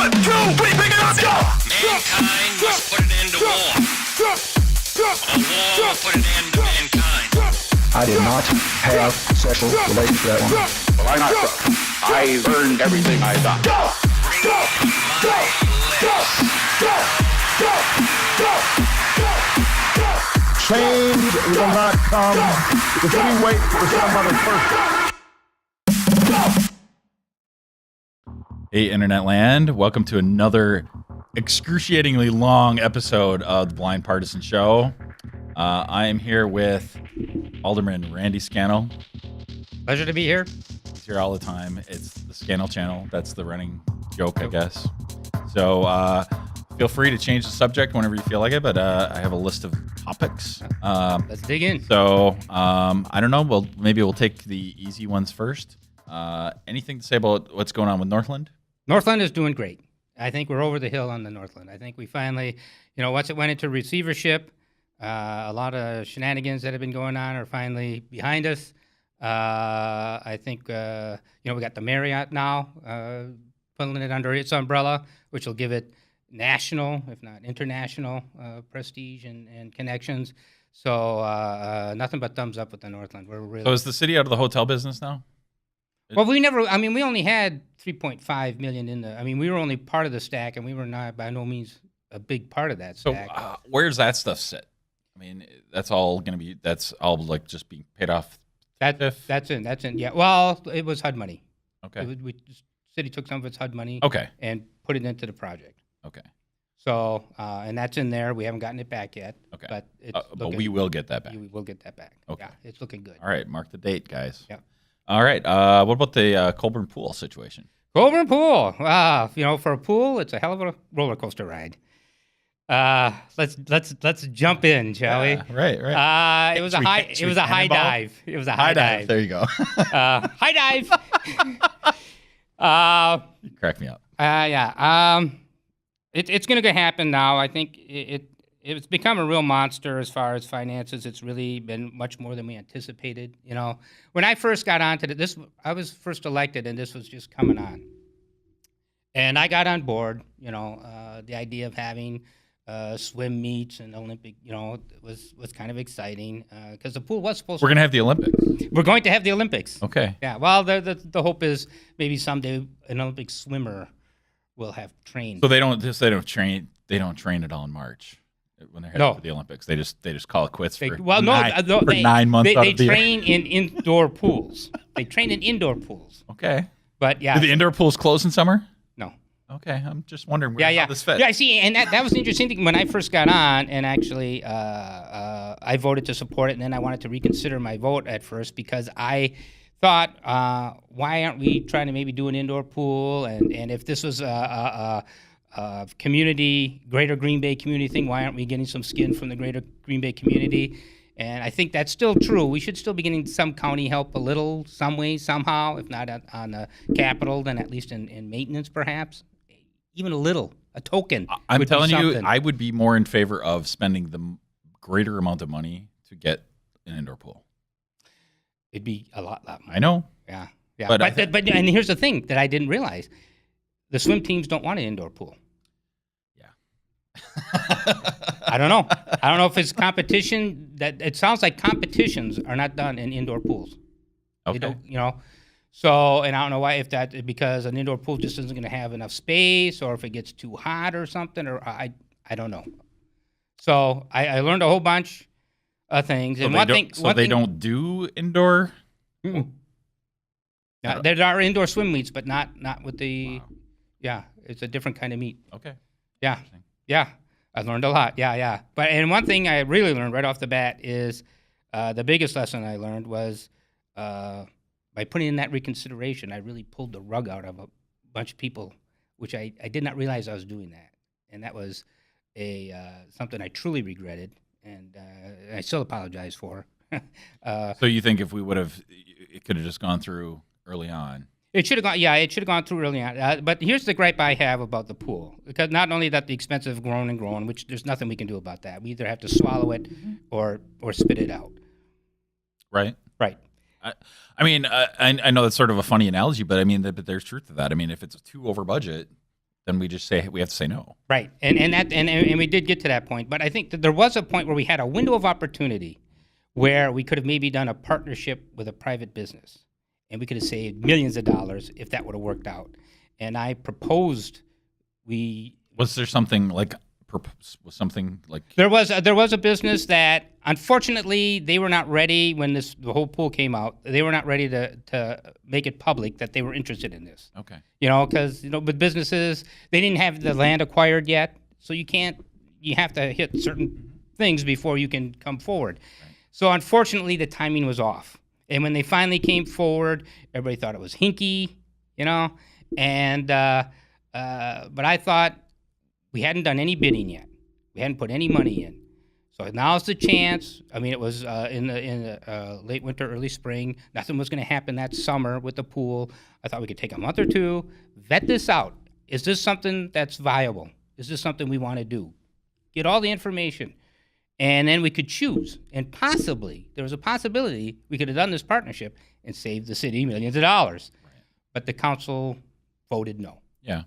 1, 2, 3, pick it up, go! Mankind must put an end to war. A war will put an end to mankind. I did not have sexual relations with that woman. Well, I'm not drunk. I learned everything I got. Go! Go! Go! Go! Go! Go! Go! Go! Change will not come if we wait for some other person. Hey, Internet Land. Welcome to another excruciatingly long episode of the Blind Partisan Show. I am here with Alderman Randy Scannell. Pleasure to be here. He's here all the time. It's the Scannell channel. That's the running joke, I guess. So feel free to change the subject whenever you feel like it, but I have a list of topics. Let's dig in. So I don't know. Maybe we'll take the easy ones first. Anything to say about what's going on with Northland? Northland is doing great. I think we're over the hill on the Northland. I think we finally, once it went into receivership, a lot of shenanigans that have been going on are finally behind us. I think, we got the Marriott now, putting it under its umbrella, which will give it national, if not international, prestige and connections. So nothing but thumbs up with the Northland. We're really. So is the city out of the hotel business now? Well, we only had 3.5 million in the. We were only part of the stack, and we were not by no means a big part of that stack. So where's that stuff sit? That's all just being paid off. That's in. Yeah. Well, it was HUD money. Okay. The city took some of its HUD money. Okay. And put it into the project. Okay. So and that's in there. We haven't gotten it back yet. Okay. But but we will get that back. We will get that back. Okay. Yeah, it's looking good. All right. Mark the date, guys. Yep. All right. What about the Colburn Pool situation? Colburn Pool. For a pool, it's a hell of a roller coaster ride. Let's jump in, shall we? Right. It was a high dive. It was a high dive. There you go. High dive. Crack me up. Yeah. It's going to happen now. I think it's become a real monster as far as finances. It's really been much more than we anticipated. When I first got onto this, I was first elected, and this was just coming on. And I got on board. The idea of having swim meets and Olympic, was kind of exciting because the pool was supposed. We're going to have the Olympics. We're going to have the Olympics. Okay. Yeah. Well, the hope is maybe someday an Olympic swimmer will have trained. So they don't train. They don't train at all in March when they're heading for the Olympics. They just call it quits for 9 months. They train in indoor pools. They train in indoor pools. Okay. But yeah. Do the indoor pools close in summer? No. Okay, I'm just wondering how this fits. Yeah, see, and that was the interesting thing when I first got on, and actually I voted to support it, and then I wanted to reconsider my vote at first because I thought, why aren't we trying to maybe do an indoor pool? And if this was a community, greater Green Bay community thing, why aren't we getting some skin from the greater Green Bay community? And I think that's still true. We should still be getting some county help a little, some way, somehow, if not on the capital, then at least in maintenance perhaps. Even a little, a token. I'm telling you, I would be more in favor of spending the greater amount of money to get an indoor pool. It'd be a lot more. I know. Yeah. But and here's the thing that I didn't realize: the swim teams don't want an indoor pool. Yeah. I don't know. I don't know if it's competition. That it sounds like competitions are not done in indoor pools. Okay. They don't, So, and I don't know why, if that because an indoor pool just isn't going to have enough space, or if it gets too hot or something, or I don't know. So I learned a whole bunch of things. So And they don't do indoor. Now, there are indoor swim meets, but not with the. Wow. Yeah, it's a different kind of meet. Okay. Yeah. I learned a lot. Yeah. And one thing I really learned right off the bat is the biggest lesson I learned was. By putting in that reconsideration, I really pulled the rug out of a bunch of people, which I did not realize I was doing that. And that was something I truly regretted, and I still apologize for. So you think if we would have, it could have just gone through early on? It should have gone. Yeah, it should have gone through early on. But here's the gripe I have about the pool, because not only that the expenses have grown and grown, which there's nothing we can do about that. We either have to swallow it or spit it out. Right. Right. I know that's sort of a funny analogy, but but there's truth to that. If it's too over budget, then we just say we have to say no. Right, and we did get to that point, but I think that there was a point where we had a window of opportunity where we could have maybe done a partnership with a private business, and we could have saved millions of dollars if that would have worked out. And I proposed Was there something like there was a business that unfortunately they were not ready when the whole pool came out. They were not ready to make it public that they were interested in this. Okay. Because with businesses they didn't have the land acquired yet, so you have to hit certain things before you can come forward. Right. So unfortunately the timing was off. And when they finally came forward, everybody thought it was hinky, and but I thought we hadn't done any bidding yet. We hadn't put any money in. So now's the chance. I mean, it was in the late winter, early spring. Nothing was going to happen that summer with the pool. I thought we could take a month or two, vet this out. Is this something that's viable? Is this something we want to do? Get all the information. And then we could choose. And possibly, there was a possibility we could have done this partnership and saved the city millions of dollars. Right. But the council voted no. Yeah.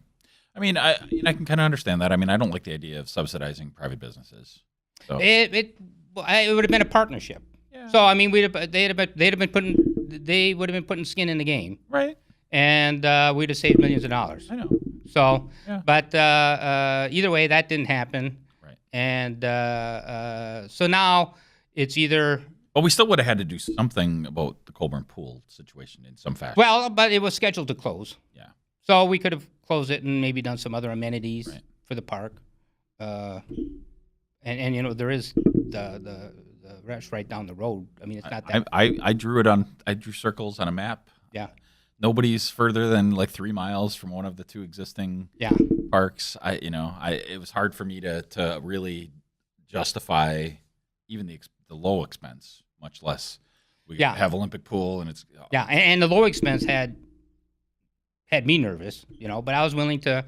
I mean, I can kind of understand that. I mean, I don't like the idea of subsidizing private businesses. So. It would have been a partnership. Yeah. So I mean, they would have been putting skin in the game, right? And we'd have saved millions of dollars. I know. So, yeah. But either way, that didn't happen. Right. And so now it's either. Well, we still would have had to do something about the Colburn Pool situation in some fashion. Well, but it was scheduled to close. Yeah. So we could have closed it and maybe done some other amenities right. for the park. And there is the rest right down the road. I mean, it's not that. I drew circles on a map. Yeah. Nobody's further than like 3 miles from one of the two existing parks. It was hard for me to really justify even the low expense, much less we have Olympic pool and it's and the low expense had me nervous, but I was willing to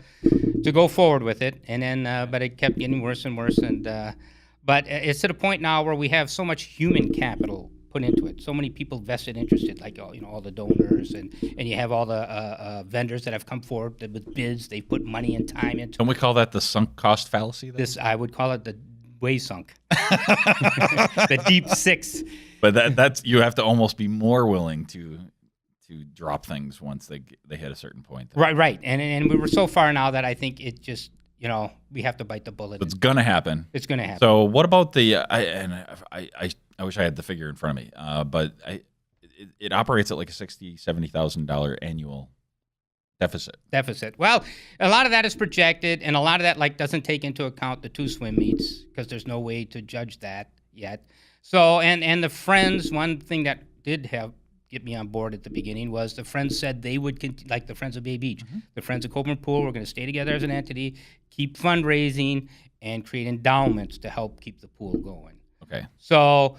go forward with it, and then but it kept getting worse and worse, and but it's to the point now where we have so much human capital put into it, so many people vested interested, like all the donors, and you have all the vendors that have come forward with bids. They've put money and time into. Don't we call that the sunk cost fallacy? Then? I would call it the way sunk, the deep six. But that's you have to almost be more willing to drop things once they hit a certain point. Right. And we were so far now that I think it just, we have to bite the bullet. It's going to happen. It's going to happen. So what about I wish I had the figure in front of me, but it operates at like a $60,000-$70,000 annual deficit. Well, a lot of that is projected, and a lot of that doesn't take into account the 2 swim meets because there's no way to judge that yet. So, and the Friends, one thing that did get me on board at the beginning was the Friends said they would, like the Friends of Bay Beach, the Friends of Colburn Pool, we're going to stay together as an entity, keep fundraising, and create endowments to help keep the pool going. Okay. So,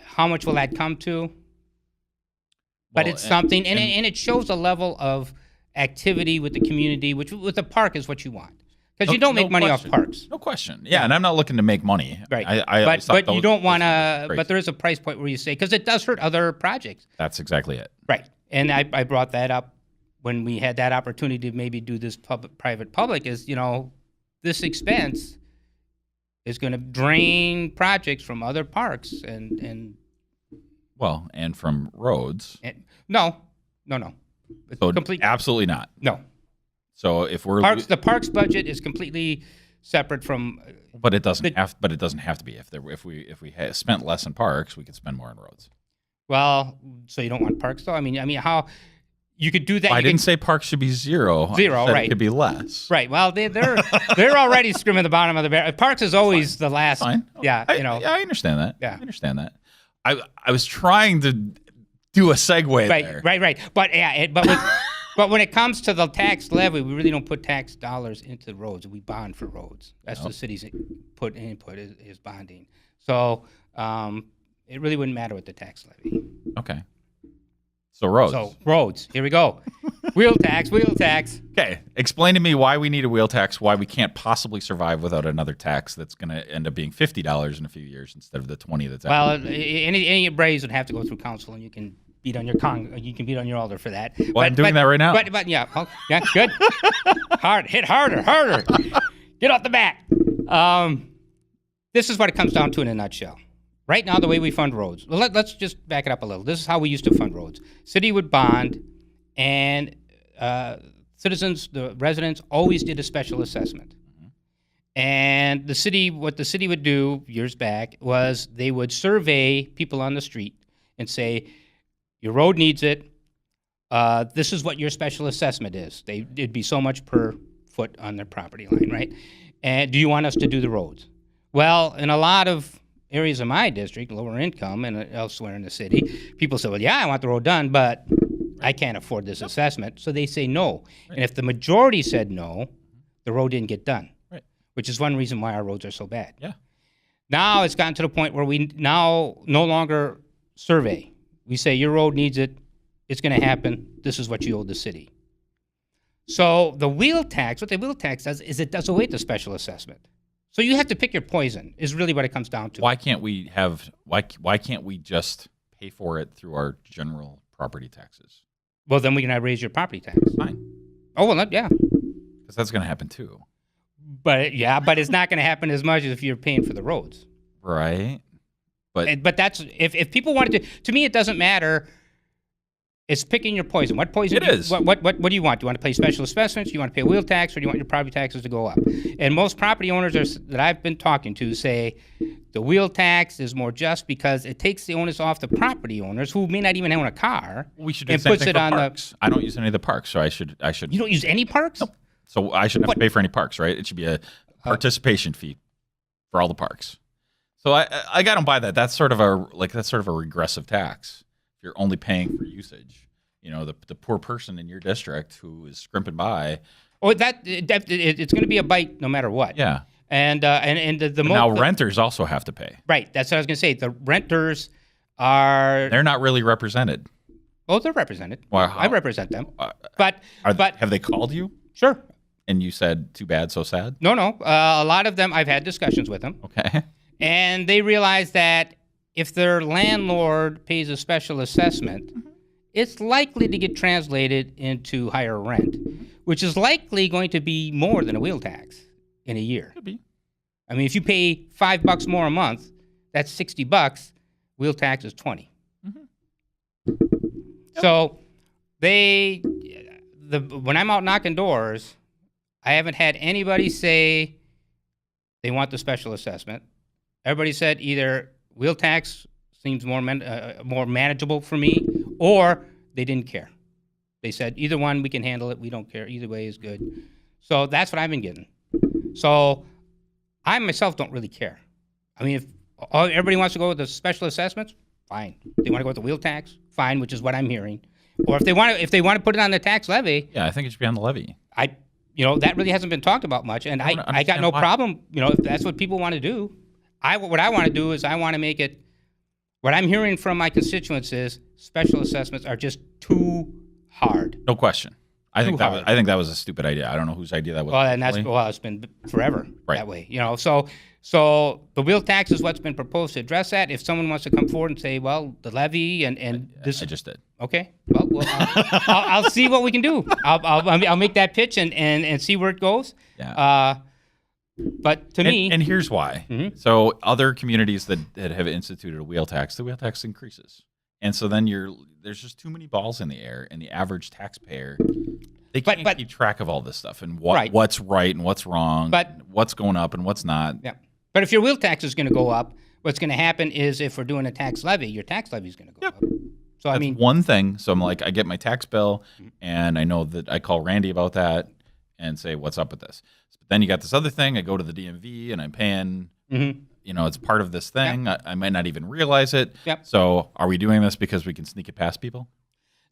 how much will that come to? But it's something, and it shows a level of activity with the community, which with the park is what you want. Because you don't make money off parks. No question. Yeah, and I'm not looking to make money. Right. But you don't want to, but there is a price point where you say, because it does hurt other projects. That's exactly it. Right. And I brought that up when we had that opportunity to maybe do this private-public is, this expense is going to drain projects from other parks and from roads. No. So absolutely not. No. So if we're the parks budget is completely separate from. But it doesn't have. But it doesn't have to be. If we had spent less in parks, we could spend more on roads. Well, so you don't want parks though? I mean, how you could do that? Well, I didn't say parks should be zero. Right? It could be less. Right. Well, they're already skimming the bottom of the barrel. Parks is always the last. Fine. Yeah. I understand that. Yeah. I understand that. I was trying to do a segue there. Right. But when it comes to the tax levy, we really don't put tax dollars into the roads. We bond for roads. That's the city's input is bonding. So it really wouldn't matter with the tax levy. Okay. So roads. So roads. Here we go. Wheel tax. Okay. Explain to me why we need a wheel tax, why we can't possibly survive without another tax that's going to end up being $50 in a few years instead of the $20 that's Well, any raise would have to go through council, and you can beat on your alder for that. Well, I'm doing that right now. But yeah, yeah, good. Hit harder. Get off the bat. This is what it comes down to in a nutshell. Right now, the way we fund roads. Well, let's just back it up a little. This is how we used to fund roads. City would bond, and citizens, the residents, always did a special assessment. And what the city would do years back was they would survey people on the street and say, your road needs it. This is what your special assessment is. It'd be so much per foot on their property line, right? And do you want us to do the roads? Well, in a lot of areas of my district, lower income and elsewhere in the city, people say, well, yeah, I want the road done, but I can't afford this assessment. So they say no. Right. And if the majority said no, the road didn't get done. Which is one reason why our roads are so bad. Yeah. Now it's gotten to the point where we now no longer survey. We say your road needs it. It's going to happen. This is what you owe the city. So the wheel tax, what the wheel tax does is it does away with the special assessment. So you have to pick your poison. Is really what it comes down to. Why can't we just pay for it through our general property taxes? Well, then we can raise your property tax. Fine. Oh well, yeah. Because that's going to happen too. But it's not going to happen as much as if you're paying for the roads. Right. But that's if people wanted to me, it doesn't matter. It's picking your poison. What poison? It is. What do you want? Do you want to pay special assessments? Do you want to pay a wheel tax, or do you want your property taxes to go up? And most property owners that I've been talking to say the wheel tax is more just because it takes the onus off the property owners who may not even own a car. We should do the same thing for parks. I don't use any of the parks, so I should. You don't use any parks? Nope. So I shouldn't have to pay for any parks, right? It should be a participation fee for all the parks. So I got to buy that. That's sort of a regressive tax. If you're only paying for usage, the poor person in your district who is scrimping by. Oh, it's going to be a bite no matter what. Yeah. And now renters also have to pay. Right. That's what I was going to say. The renters they're not really represented. Oh, they're represented. Well, I represent them. But have they called you? Sure. And you said, too bad, so sad? No. A lot of them, I've had discussions with them. Okay. And they realize that if their landlord pays a special assessment, it's likely to get translated into higher rent, which is likely going to be more than a wheel tax in a year. Could be. I mean, if you pay $5 more a month, that's $60. Wheel tax is $20. Mm-hmm. Yep. So when I'm out knocking doors, I haven't had anybody say they want the special assessment. Everybody said either wheel tax seems more manageable for me, or they didn't care. They said either one, we can handle it. We don't care. Either way is good. So that's what I've been getting. So I myself don't really care. I mean, if everybody wants to go with the special assessments, fine. If they want to go with the wheel tax, fine, which is what I'm hearing. Or if they want to put it on the tax levy, yeah, I think it should be on the levy. That really hasn't been talked about much, and I got no problem. If that's what people want to do, what I want to do is I want to make it. What I'm hearing from my constituents is special assessments are just too hard. No question. I think that was a stupid idea. I don't know whose idea that was. Well, it's been forever that way. So the wheel tax is what's been proposed to address that. If someone wants to come forward and say, well, the levy and this, I just did. Okay. Well, I'll see what we can do. I'll make that pitch and see where it goes. Yeah. But to me, and here's why. Mm-hmm. So other communities that have instituted a wheel tax, the wheel tax increases, and so then there's just too many balls in the air, and the average taxpayer they can't keep track of all this stuff and what's right and what's wrong, what's going up and what's not. Yeah. But if your wheel tax is going to go up, what's going to happen is if we're doing a tax levy, your tax levy is going to go up. So that's one thing. So I'm like, I get my tax bill, and I know that I call Randy about that and say, what's up with this? But then you got this other thing. I go to the DMV and I'm paying. Mm-hmm. It's part of this thing. Yep. I might not even realize it. Yep. So are we doing this because we can sneak it past people?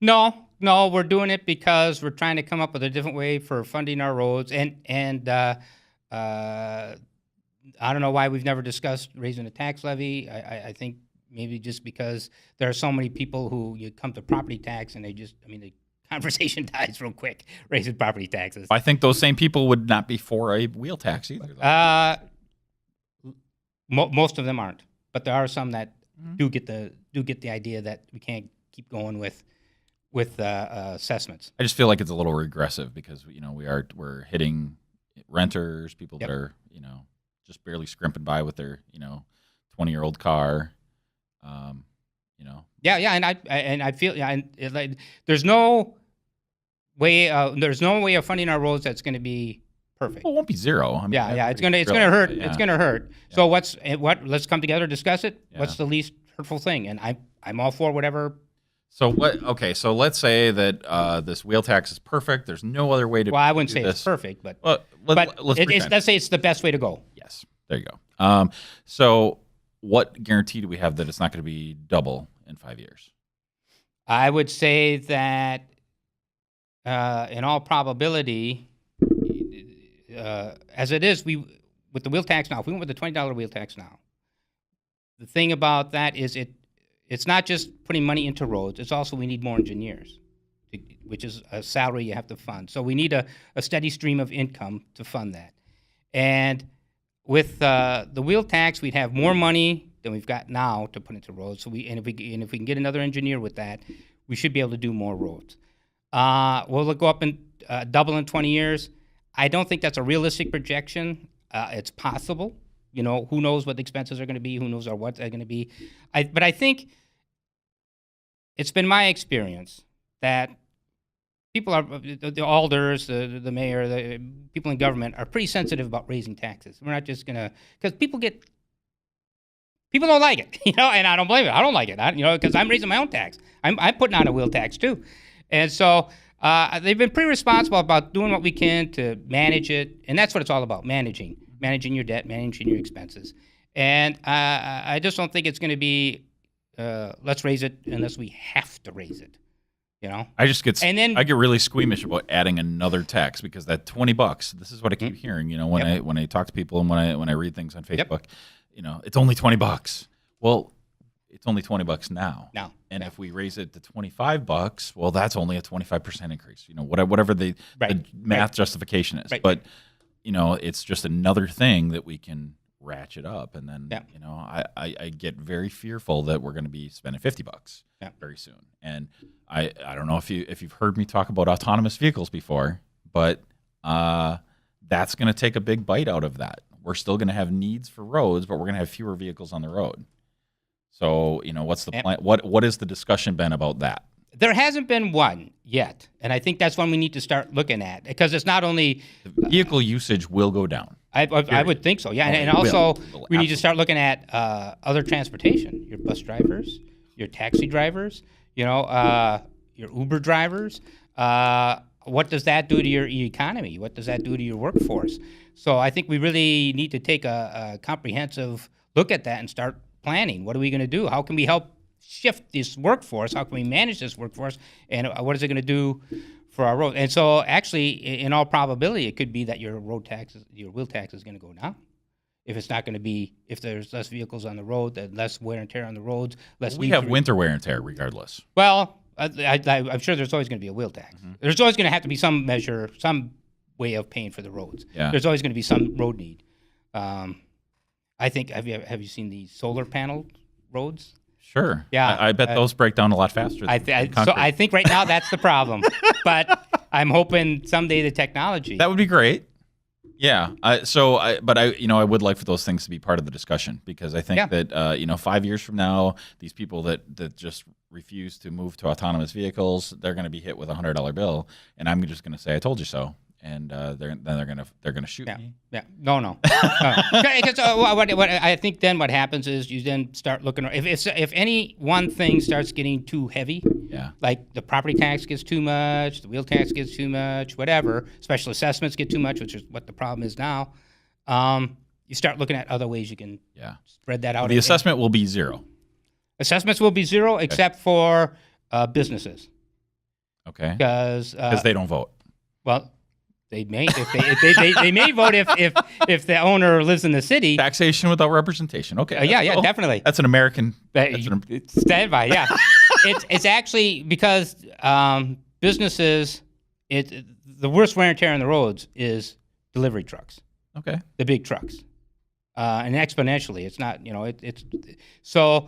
No, we're doing it because we're trying to come up with a different way for funding our roads, and I don't know why we've never discussed raising a tax levy. I think maybe just because there are so many people who you come to property tax and the conversation dies real quick raising property taxes. I think those same people would not be for a wheel tax either. Most of them aren't, but there are some that do get the idea that we can't keep going with assessments. I just feel like it's a little regressive because we're hitting renters, people that are just barely scrimping by with their 20-year-old car. Yeah, and I feel there's no way of funding our roads that's going to be perfect. Well, it won't be zero. I mean, it's gonna hurt. Yeah. It's gonna hurt. Yeah. So let's come together, discuss it. Yeah. What's the least hurtful thing? And I'm all for whatever. So what? Okay, so let's say that this wheel tax is perfect. There's no other way to. Well, I wouldn't say this. it's perfect, but let's say it's the best way to go. Yes, there you go. So what guarantee do we have that it's not going to be double in 5 years? I would say that in all probability, as it is, with the wheel tax now, if we went with the $20 wheel tax now, the thing about that is it's not just putting money into roads, it's also we need more engineers, which is a salary you have to fund. So we need a steady stream of income to fund that. And with the wheel tax, we'd have more money than we've got now to put into roads. So if we can get another engineer with that, we should be able to do more roads. Will it go up and double in 20 years? I don't think that's a realistic projection. It's possible. Who knows what the expenses are going to be? Who knows what they're going to be? But I think it's been my experience that people are the alders, the mayor, the people in government are pretty sensitive about raising taxes. We're not just gonna because people don't like it, and I don't blame it. I don't like it, because I'm raising my own tax. I'm putting on a wheel tax too, and so they've been pretty responsible about doing what we can to manage it, and that's what it's all about: managing your debt, managing your expenses. And I just don't think it's going to be let's raise it unless we have to raise it. I get really squeamish about adding another tax because that $20. This is what I keep hearing. When I talk to people and when I read things on Facebook, it's only $20. Well, it's only $20 now. And if we raise it to $25, well, that's only a 25% increase. Whatever the math justification is. Right. But it's just another thing that we can ratchet up, and then I get very fearful that we're going to be spending $50 very soon. And I don't know if you've heard me talk about autonomous vehicles before, but that's going to take a big bite out of that. We're still going to have needs for roads, but we're going to have fewer vehicles on the road. So what's the plan? What has the discussion been about that? There hasn't been one yet, and I think that's one we need to start looking at, because it's not only the vehicle usage will go down. I would think so, yeah. And also, we need to start looking at other transportation, your bus drivers, your taxi drivers, your Uber drivers. What does that do to your economy? What does that do to your workforce? So I think we really need to take a comprehensive look at that and start planning. What are we going to do? How can we help shift this workforce? How can we manage this workforce? And what is it going to do for our road? And so actually, in all probability, it could be that your wheel tax is going to go down. If it's not going to be, if there's less vehicles on the road, then less wear and tear on the roads. We have winter wear and tear regardless. Well, I'm sure there's always going to be a wheel tax. Mm-hmm. There's always going to have to be some measure, some way of paying for the roads. Yeah. There's always going to be some road need. I think, have you seen the solar panel roads? Sure. Yeah. I bet those break down a lot faster. So I think right now that's the problem. But I'm hoping someday the technology. That would be great. Yeah. I would like for those things to be part of the discussion, because I think that 5 years from now, these people that just refuse to move to autonomous vehicles, they're going to be hit with a $100 bill, and I'm just going to say, "I told you so." And they're gonna shoot me. Yeah. No. Because what I think then what happens is you then start looking. If any one thing starts getting too heavy, like the property tax gets too much, the wheel tax gets too much, whatever, special assessments get too much, which is what the problem is now. You start looking at other ways you can spread that out. The assessment will be zero. Assessments will be zero, except for businesses. Okay. Because they don't vote. Well. They may they may vote if the owner lives in the city. Taxation without representation. Okay. Definitely. That's an American. Stand by. Yeah. It's actually because businesses. The worst wear and tear on the roads is delivery trucks. Okay. The big trucks, and exponentially. It's not. It's so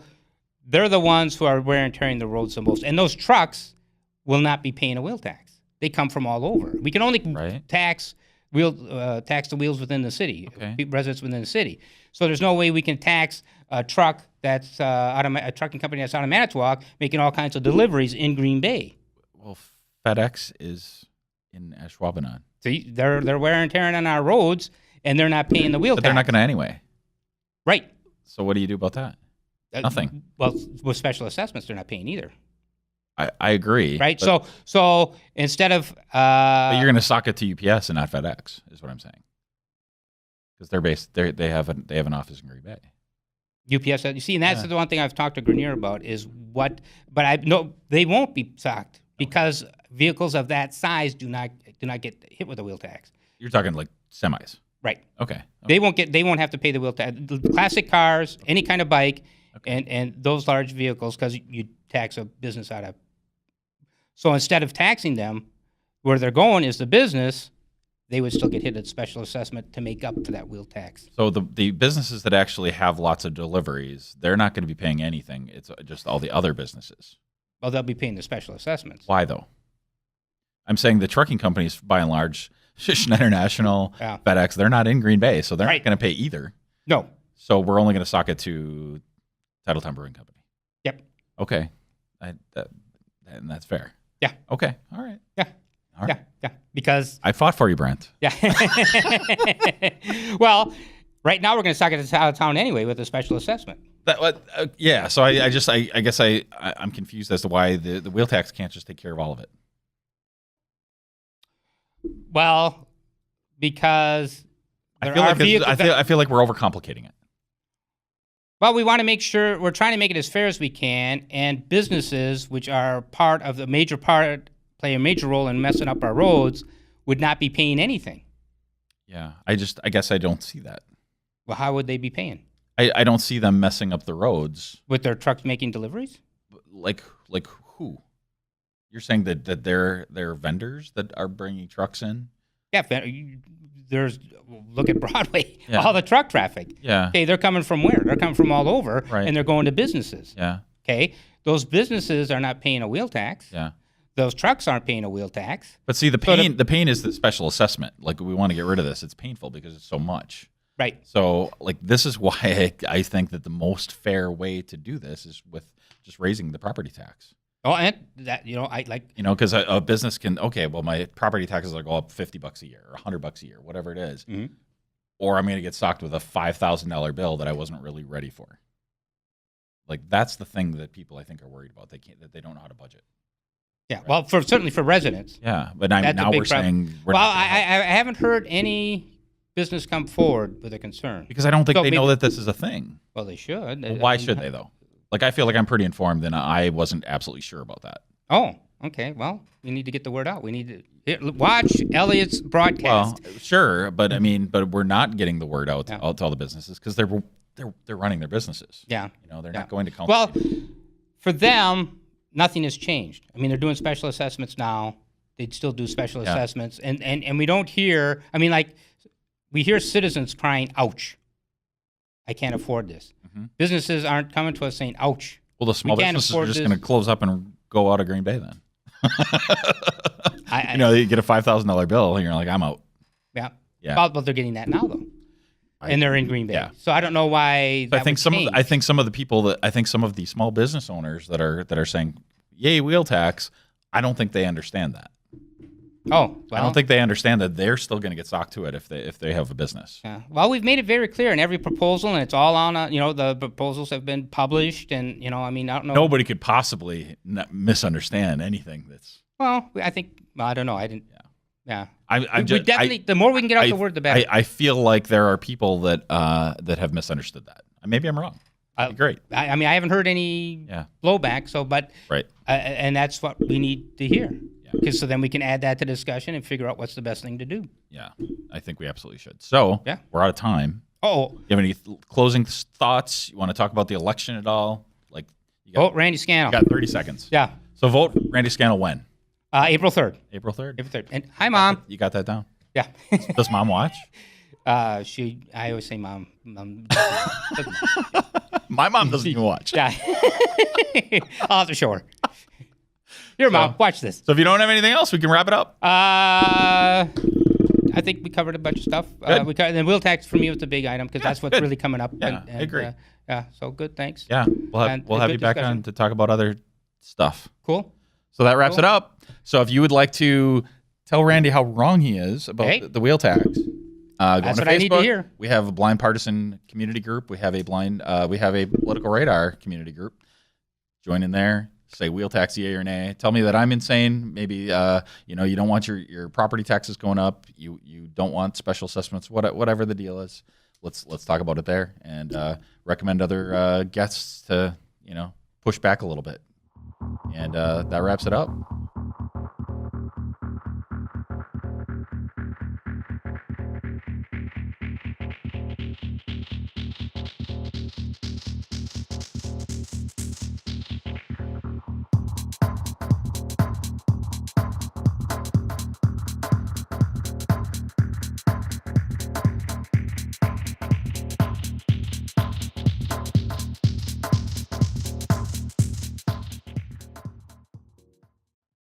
they're the ones who are wear and tearing the roads the most. And those trucks will not be paying a wheel tax. They come from all over. We can only tax the wheels within the city, residents within the city. So there's no way we can tax a truck that's a trucking company that's out of Manitowoc making all kinds of deliveries in Green Bay. Well, FedEx is in Ashwaubenon. See, they're wear and tearing on our roads, and they're not paying the wheel But tax. they're not going to anyway. Right. So what do you do about that? Nothing. Well, with special assessments, they're not paying either. I agree. Right. But, So instead of but you're going to sock it to UPS and not FedEx, is what I'm saying. Because they have an office in Green Bay. UPS, you see, and that's the one thing I've talked to Grenier about is what, but I know they won't be socked because vehicles of that size do not get hit with a wheel tax. You're talking like semis. Right. Okay. They won't have to pay the wheel tax. The classic cars, any kind of bike, and those large vehicles, because you tax a business out of. So instead of taxing them, where they're going is the business, they would still get hit at special assessment to make up for that wheel tax. So the businesses that actually have lots of deliveries, they're not going to be paying anything. It's just all the other businesses. Well, they'll be paying the special assessments. Why though? I'm saying the trucking companies, by and large, Schneider National, FedEx, they're not in Green Bay, so they're not going to pay either. No. So we're only going to sock it to Titletown Brewing Company. Yep. Okay. And that's fair. Yeah. Okay. All right. Yeah. All right. Yeah. Because I fought for you, Brent. Yeah. Well, right now we're going to sock it out of town anyway with a special assessment. Yeah. So I guess I'm confused as to why the wheel tax can't just take care of all of it. Well, because I feel like we're overcomplicating it. Well, we want to make sure we're trying to make it as fair as we can, and businesses, which are play a major role in messing up our roads, would not be paying anything. Yeah, I guess I don't see that. Well, how would they be paying? I don't see them messing up the roads With their trucks making deliveries? like who? You're saying that they're vendors that are bringing trucks in? Yeah, look at Broadway, all the truck traffic. Yeah. Okay, they're coming from where? They're coming from all over, Right. and they're going to businesses. Yeah. Okay, those businesses are not paying a wheel tax. Yeah. Those trucks aren't paying a wheel tax. But see, the pain is the special assessment. Like, we want to get rid of this. It's painful because it's so much. Right. So, like, this is why I think that the most fair way to do this is with just raising the property tax. Oh, and that, because a business can, my property taxes will go up $50 a year or $100 a year, whatever it is. Mm-hmm. Or I'm going to get socked with a $5,000 bill that I wasn't really ready for. Like, that's the thing that people, I think, are worried about. That they don't know how to budget. Yeah, right? Well, certainly for residents. Yeah, but now we're saying we're not I haven't heard any business come forward with a concern. Because I don't think they know that this is a thing. Well, they should. Well, why should they, though? Like, I feel like I'm pretty informed, and I wasn't absolutely sure about that. Oh, okay. Well, we need to get the word out. We need to watch Elliot's broadcast. Well, sure, but but we're not getting the word out to all the businesses because they're running their businesses. Yeah, they're not going to count. Well, for them, nothing has changed. I mean, they're doing special assessments now. They'd still do special assessments, and we don't hear. I mean, like, we hear citizens crying, "Ouch! I can't afford this." Mm-hmm. Businesses aren't coming to us saying, "Ouch." Well, the small businesses are just going to close up and go out of Green Bay then. You get a $5,000 bill, and you're like, "I'm out." Yeah. Yeah. But they're getting that now, though, and they're in Green Bay. Yeah. So I don't know why. I think some of the small business owners that are saying, "Yay, wheel tax," I don't think they understand that. Oh, well, I don't think they understand that they're still going to get socked to it if they have a business. Yeah. Well, we've made it very clear in every proposal, and it's all on. The proposals have been published, and I mean, I don't know. Nobody could possibly misunderstand anything that's. Well, I think I don't know. I didn't. Yeah. We definitely. The more we can get out the word, the better. I feel like there are people that have misunderstood that. Maybe I'm wrong. Great. I mean, I haven't heard any blowback. So, but right. And that's what we need to hear. Because so then we can add that to discussion and figure out what's the best thing to do. Yeah, I think we absolutely should. So we're out of time. Oh, you have any closing thoughts? You want to talk about the election at all? Like, vote Randy Scannell. You got 30 seconons. Yeah. So vote Randy Scannell when? April 3rd. April 3rd. April 3rd. And hi, Mom. You got that down? Yeah. Does Mom watch? I always say Mom. Mom doesn't. My mom doesn't even watch. Yeah. I'll have to show her. Here, Mom, watch this. So if you don't have anything else, we can wrap it up. I think we covered a bunch of stuff. Good. And then wheel tax for me was the big item because that's what's good. really coming up. Yeah, I agree. Yeah, so good, thanks. Yeah, we'll have And you good back discussion. on to talk about other stuff. Cool. So that wraps Cool. it up. So if you would like to tell Randy how wrong he is about Hey. the wheel tax, go That's on to what I need to Facebook. hear. We have a Blind Partisan community group. We have a Political Radar community group. Join in there. Say wheel tax yay or nay. Tell me that I'm insane. Maybe you don't want your property taxes going up. You don't want special assessments. Whatever the deal is, let's talk about it there and recommend other guests to push back a little bit. And that wraps it up.